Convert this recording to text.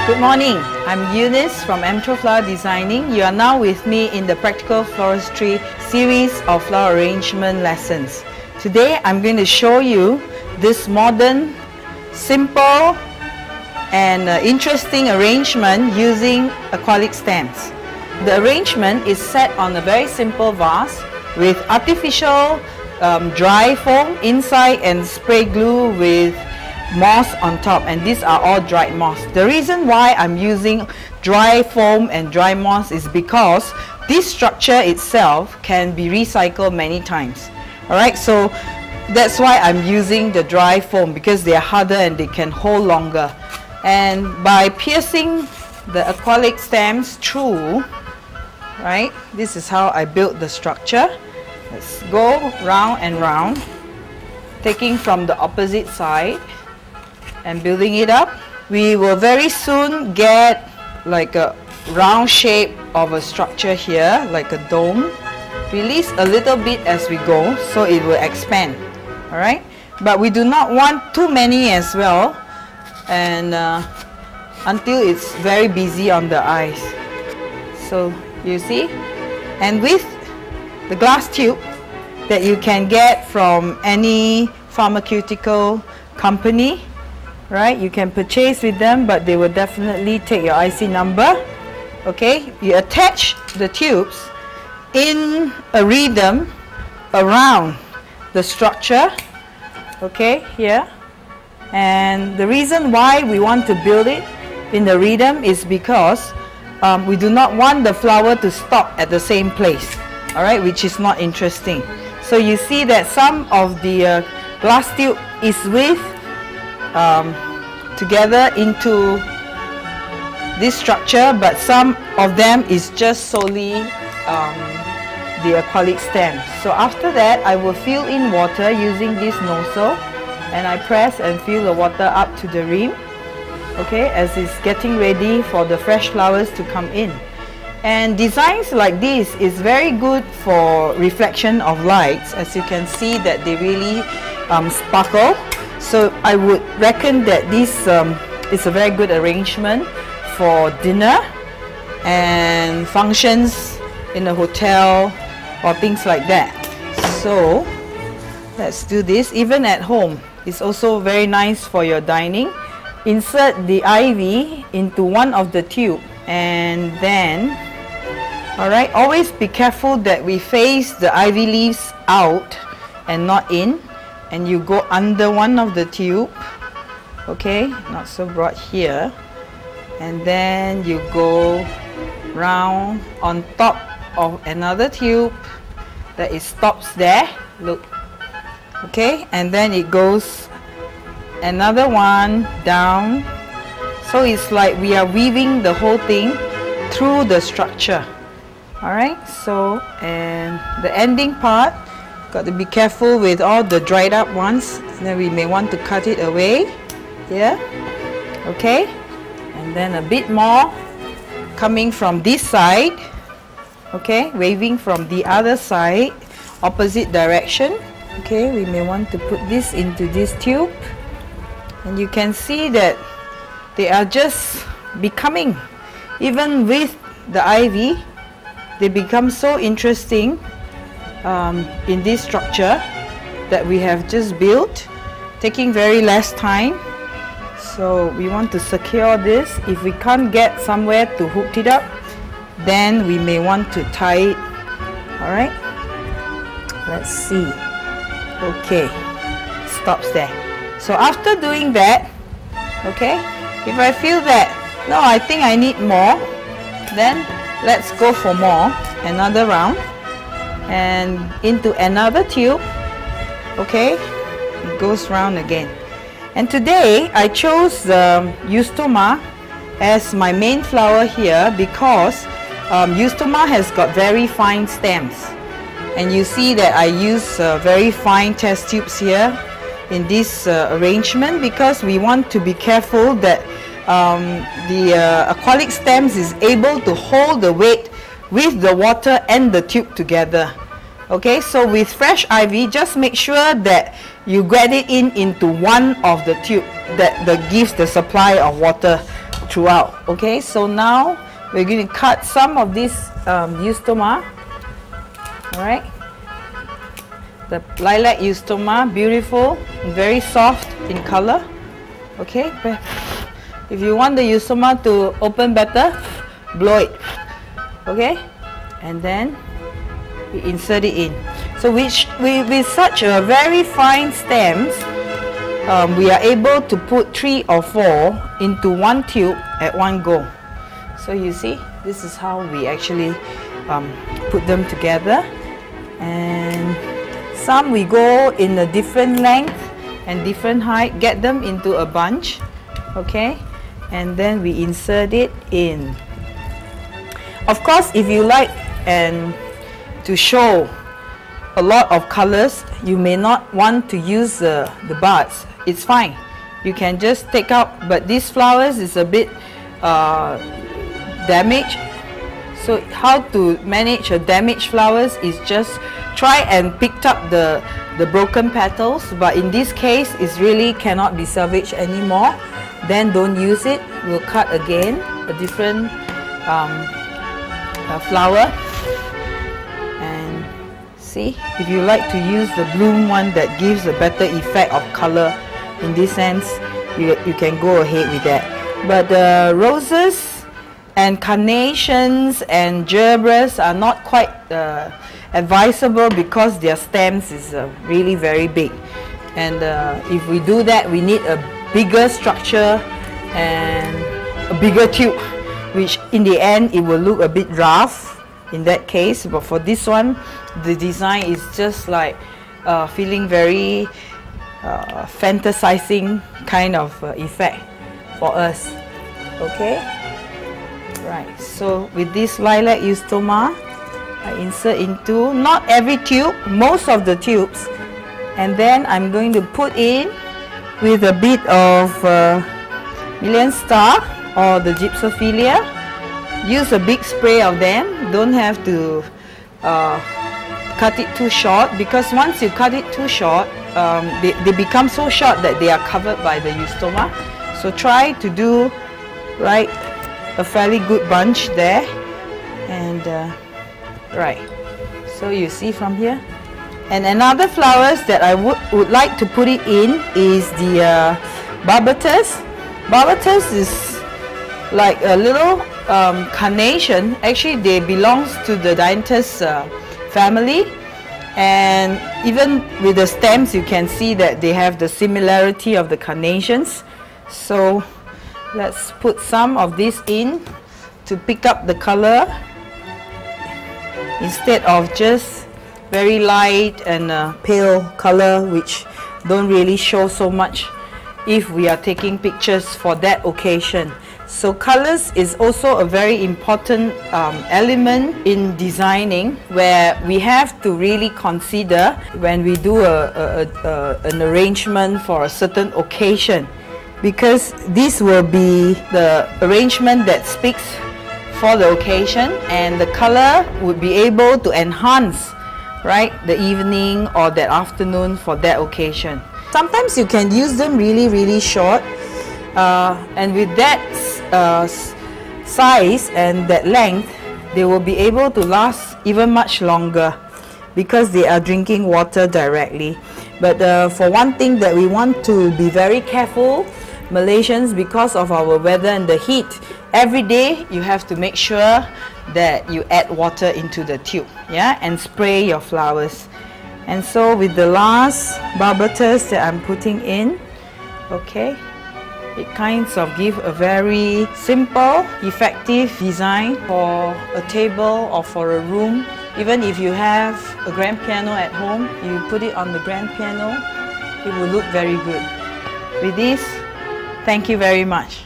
Good morning, I'm Eunice from Amtrol Floral Designing. You are now with me in the Practical Floristry series of flower arrangement lessons. Today I'm going to show you this modern, simple and interesting arrangement using aqualique stems. The arrangement is set on a very simple vase with artificial dry foam inside and spray glue with moss on top, and these are all dried moss. The reason why I'm using dry foam and dry moss is because this structure itself can be recycled many times. Alright, so that's why I'm using the dry foam, because they are harder and they can hold longer. And by piercing the aqualique stems through, right, this is how I built the structure. Let's go round and round, taking from the opposite side and building it up. We will very soon get like a round shape of a structure here, like a dome. Release a little bit as we go so it will expand. Alright, but we do not want too many as well, and until it's very busy on the eyes. So you see, and with the glass tube that you can get from any pharmaceutical company, right, you can purchase with them, but they will definitely take your IC number. Okay, you attach the tubes in a rhythm around the structure, okay, here. And the reason why we want to build it in the rhythm is because we do not want the flower to stop at the same place, alright, which is not interesting. So you see that some of the glass tube is with together into this structure, but some of them is just solely the aqualique stem. So after that, I will fill in water using this nozzle, and I press and fill the water up to the rim, okay, as it's getting ready for the fresh flowers to come in. And designs like this is very good for reflection of lights, as you can see that they really sparkle. So I would reckon that this is a very good arrangement for dinner and functions in a hotel or things like that. So let's do this. Even at home, it's also very nice for your dining. Insert the ivy into one of the tube, and then, alright, always be careful that we face the ivy leaves out and not in. And you go under one of the tube, okay, not so broad here, and then you go round on top of another tube that it stops there, look, okay, and then it goes another one down. So it's like we are weaving the whole thing through the structure. Alright, so, and the ending part, got to be careful with all the dried up ones, then we may want to cut it away here, okay, and then a bit more coming from this side, okay, waving from the other side, opposite direction, okay. We may want to put this into this tube, and you can see that they are just becoming, even with the ivy, they become so interesting in this structure that we have just built, taking very less time. So we want to secure this. If we can't get somewhere to hook it up, then we may want to tie it. Alright, let's see. Okay, stops there. So after doing that, okay, if I feel that, no, I think I need more, then let's go for more, another round, and into another tube, okay, it goes round again. And today I chose the Eustoma as my main flower here because Eustoma has got very fine stems, and you see that I use very fine test tubes here in this arrangement, because we want to be careful that the aqualique stems is able to hold the weight with the water and the tube together. Okay, so with fresh ivy, just make sure that you get it into one of the tube that gives the supply of water. throughout. Okay, so now we're going to cut some of this eustoma. Alright, the lilac eustoma, beautiful, very soft in color. Okay, if you want the eustoma to open better, blow it. Okay, and then we insert it in. So with such a very fine stems, we are able to put 3 or 4 into one tube at one go. So you see, this is how we actually put them together. And some we go in a different length and different height, get them into a bunch. Okay, and then we insert it in. Of course, if you like and to show a lot of colors, you may not want to use the buds. It's fine, you can just take out, but these flowers is a bit damaged. So how to manage a damaged flowers is just try and pick up the broken petals, but in this case it really cannot be salvaged anymore. Then don't use it. We'll cut again a different flower. And see, if you like to use the bloom one that gives a better effect of color in this sense, you can go ahead with that. But roses and carnations and gerberas are not quite advisable because their stems is really very big, and if we do that, we need a bigger structure and a bigger tube, which in the end it will look a bit rough in that case. But for this one, the design is just like feeling very fantasizing kind of effect for us. Okay, right, so with this lilac eustoma, I insert into not every tube, most of the tubes, and then I'm going to put in with a bit of Million Star or the Gypsophilia. Use a big spray of them, don't have to cut it too short, because once you cut it too short, they become so short that they are covered by the eustoma. So try to do right a fairly good bunch there. And right, so you see from here. And another flowers that I would like to put it in is the barbatus. Barbatus is like a little carnation. Actually, they belongs to the Dianthus family, and even with the stems you can see that they have the similarity of the carnations. So let's put some of this in to pick up the color instead of just very light and pale color, which don't really show so much if we are taking pictures for that occasion. So colors is also a very important element in designing, where we have to really consider when we do an arrangement for a certain occasion, because this will be the arrangement that speaks for the occasion, and the color would be able to enhance, right, the evening or that afternoon for that occasion. Sometimes you can use them really short, and with that size and that length, they will be able to last even much longer because they are drinking water directly. But for one thing that we want to be very careful, Malaysians, because of our weather and the heat, every day you have to make sure that you add water into the tube, yeah, and spray your flowers. And so with the last barbatus that I'm putting in, okay, it kinds of give a very simple, effective design for a table or for a room. Even if you have a grand piano at home, you put it on the grand piano, it will look very good. With this, thank you very much.